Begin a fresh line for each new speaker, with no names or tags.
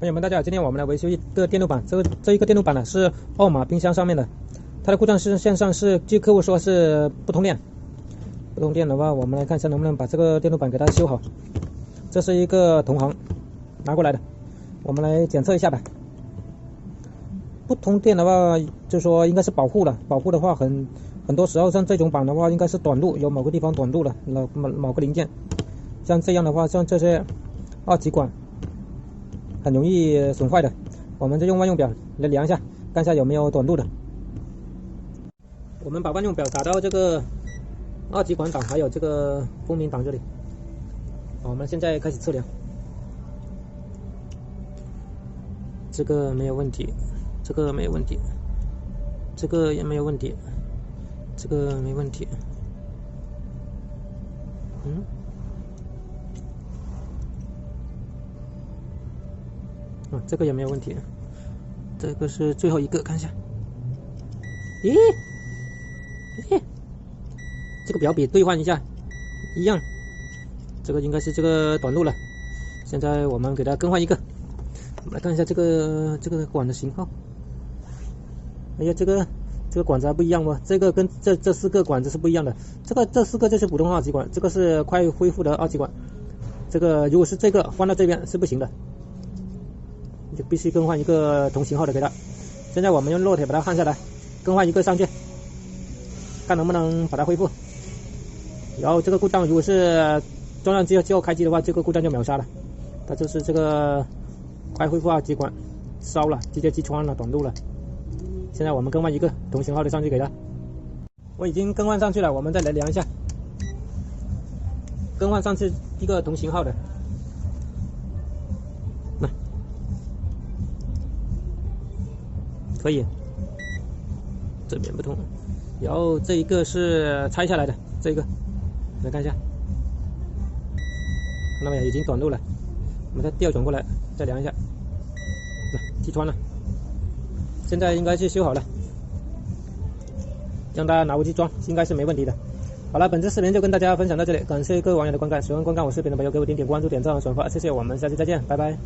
朋友们，大家好！今天我们来维修一个电路板。这一个电路板呢是奥马冰箱上面的，它的故障线上是据客户说是不通电。不通电的话，我们来看一下能不能把这个电路板给它修好。这是一个同行拿过来的，我们来检测一下吧。不通电的话，就说应该是保护了。保护的话很多时候像这种板的话，应该是短路，有某个地方短路了，某个零件。像这样的话，像这些二极管很容易损坏的，我们就用万用表来量一下，看一下有没有短路的。我们把万用表打到这个二极管档还有这个风鸣档这里。我们现在开始测量，这个没有问题，这个没有问题，这个也没有问题，这个没问题。这个也没有问题，这个是最后一个，看一下。咦，这个表笔兑换一下，一样。这个应该是这个短路了。现在我们给它更换一个。我们来看一下这个管的型号。哎呀，这个管子还不一样哦，这个跟这四个管子是不一样的。这四个就是普通二极管，这个是快恢复的二极管。这个如果是这个换到这边是不行的。就必须更换一个同型号的给它。现在我们用烙铁把它焊下来，更换一个上去，看能不能把它恢复。然后这个故障如果是装上之后开机的话，这个故障就秒杀了。它就是这个快恢复二极管烧了，直接击穿了，短路了。现在我们更换一个同型号的上去给它。我已经更换上去了，我们再来量一下，更换上去一个同型号的。可以，这边不通，然后这一个是拆下来的，这一个来看一下，看到没有，已经短路了，我们再调转过来再量一下，击穿了，现在应该是修好了，让大家拿回去装，应该是没问题的。好了，本次视频就跟大家分享到这里，感谢各位网友的观看，喜欢观看我视频的朋友给我点关注、点赞和转发，谢谢，我们下期再见，拜拜。